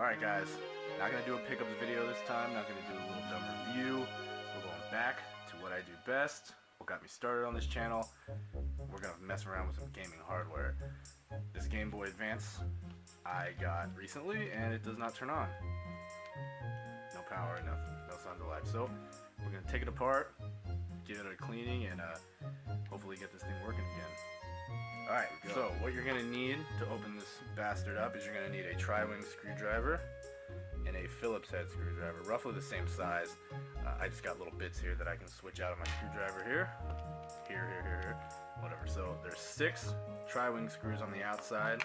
Alright guys, not going to do a pickups video this time, not going to do a little dumb review. We're going back to what I do best, what got me started on this channel. We're going to mess around with some gaming hardware. This Game Boy Advance I got recently and it does not turn on. No power, nothing, no sound to life. So we're going to take it apart, give it a cleaning, and hopefully get this thing working again. Alright, so what you're going to need to open this bastard up is you're going to need a tri-wing screwdriver and a Phillips head screwdriver, roughly the same size. I just got little bits here that I can switch out of my screwdriver here, whatever. So there's 6 tri-wing screws on the outside,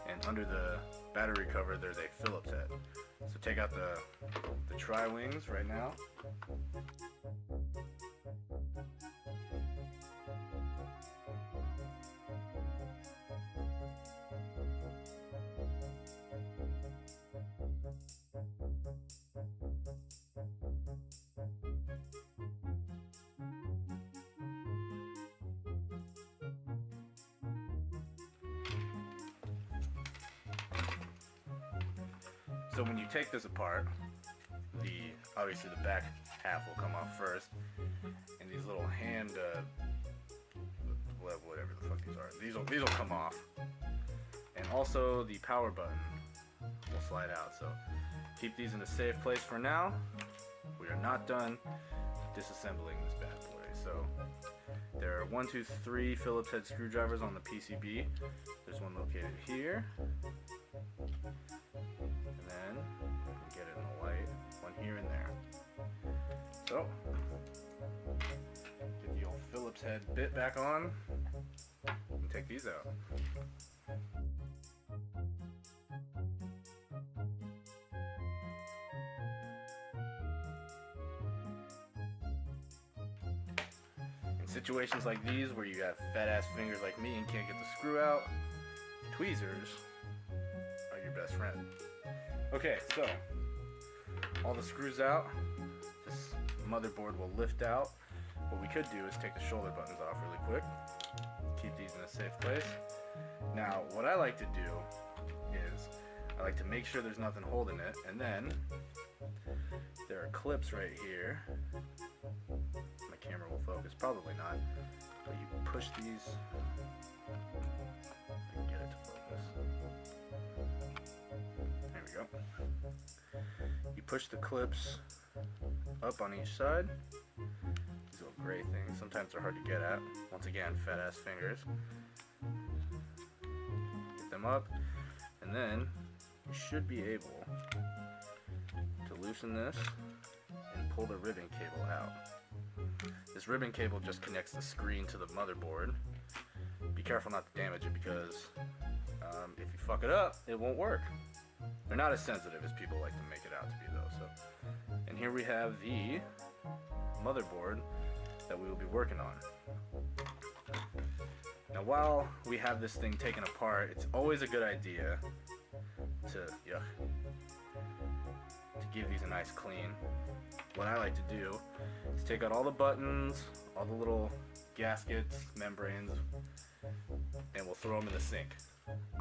and under the battery cover there's a Phillips head. So take out the tri-wings right now. So when you take this apart, obviously the back half will come off first, and these little hand, whatever the fuck these are, these will come off, and also the power button will slide out. So keep these in a safe place for now. We are not done disassembling this bad boy. So there are 1, 2, 3 Phillips head screwdrivers on the PCB. There's one located here. And then you can get it in the light, one here and there. So get the old Phillips head bit back on and take these out. In situations like these where you got fat ass fingers like me and can't get the screw out, tweezers are your best friend. Okay, so all the screws out, this motherboard will lift out. What we could do is take the shoulder buttons off really quick, keep these in a safe place. Now what I like to do is I like to make sure there's nothing holding it, and then there are clips right here. My camera will focus, probably not, but you push these, I can get it to focus. There we go. You push the clips up on each side. These little gray things, sometimes they're hard to get at. Once again, fat ass fingers. Get them up, and then you should be able to loosen this and pull the ribbon cable out. This ribbon cable just connects the screen to the motherboard. Be careful not to damage it, because if you fuck it up, it won't work. They're not as sensitive as people like to make it out to be though. So, and here we have the motherboard that we will be working on. Now while we have this thing taken apart, it's always a good idea to give these a nice clean. What I like to do is take out all the buttons, all the little gaskets, membranes, and we'll throw them in the sink.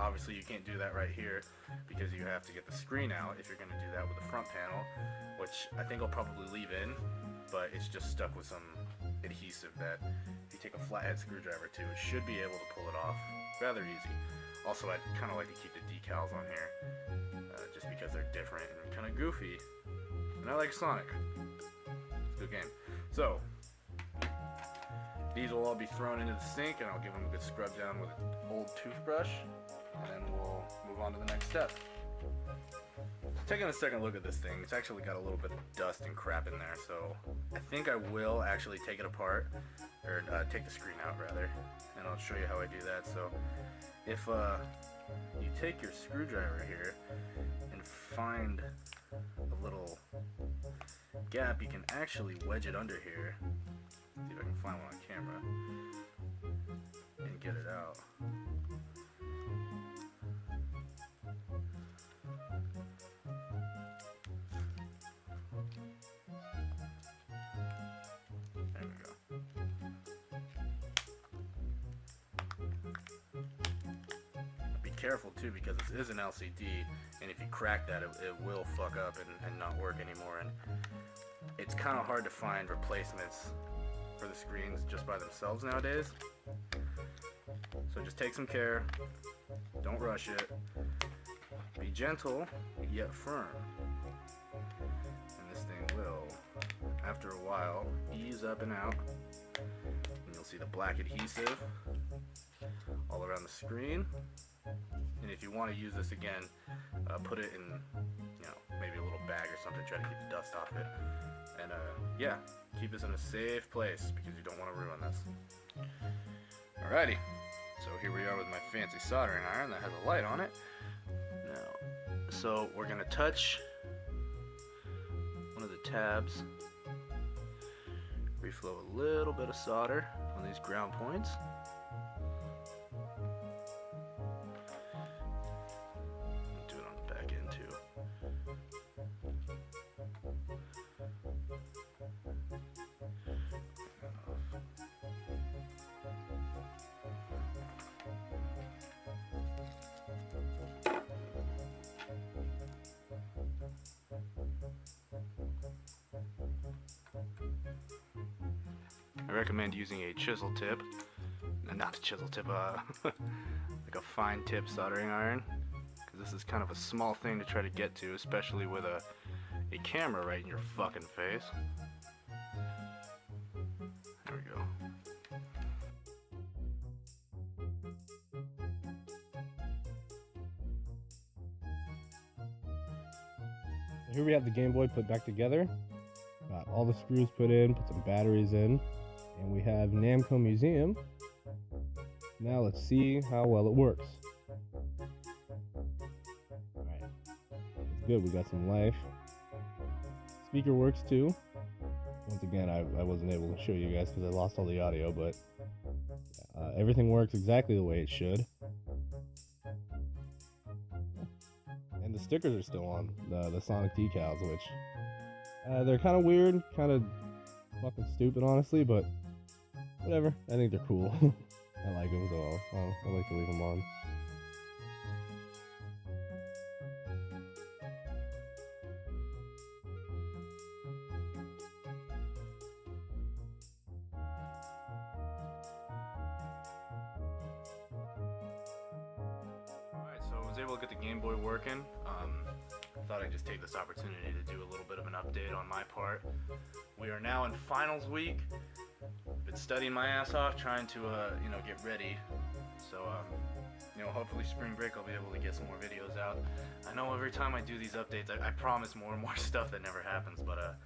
Obviously you can't do that right here because you have to get the screen out if you're going to do that with the front panel, which I think I'll probably leave in, but it's just stuck with some adhesive that if you take a flathead screwdriver to, it should be able to pull it off rather easy. Also, I'd kind of like to keep the decals on here just because they're different and kind of goofy, and I like Sonic. It's a good game. So these will all be thrown into the sink, and I'll give them a good scrub down with an old toothbrush, and then we'll move on to the next step. Taking a second look at this thing, it's actually got a little bit of dust and crap in there, so I think I will actually take it apart, or take the screen out rather, and I'll show you how I do that. So if you take your screwdriver here and find a little gap, you can actually wedge it under here. See if I can find one on camera and get it out. There we go. Be careful too, because this is an LCD, and if you crack that, it will fuck up and not work anymore. And it's kind of hard to find replacements for the screens just by themselves nowadays. So just take some care, don't rush it, be gentle yet firm, and this thing will, after a while, ease up and out, and you'll see the black adhesive all around the screen. And if you want to use this again, put it in, maybe a little bag or something, try to keep the dust off it, and yeah, keep this in a safe place because you don't want to ruin this. Alrighty, so here we are with my fancy soldering iron that has a light on it. Now, so we're gonna touch one of the tabs, reflow a little bit of solder on these ground points. Do it on the back end too. I recommend using a chisel tip, not a chisel tip, like a fine tip soldering iron, because this is kind of a small thing to try to get to, especially with a camera right in your fucking face. There we go. Here we have the Game Boy put back together. Got all the screws put in, put some batteries in, and we have Namco Museum. Now let's see how well it works. Alright, it's good, we got some life. Speaker works too. Once again, I wasn't able to show you guys because I lost all the audio, but everything works exactly the way it should. And the stickers are still on, the Sonic decals, which they're kind of weird, kind of fucking stupid, honestly, but whatever. I think they're cool. I like them, so I like to leave them on. Alright, so I was able to get the Game Boy working. Thought I'd just take this opportunity to do a little bit of an update on my part. We are now in finals week. Been studying my ass off, trying to get ready. So hopefully spring break I'll be able to get some more videos out. I know every time I do these updates, I promise more and more stuff that never happens, but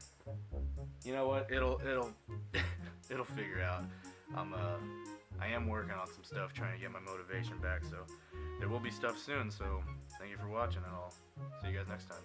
you know what? It'll it'll figure out. I am working on some stuff, trying to get my motivation back. So there will be stuff soon. So thank you for watching, and I'll see you guys next time.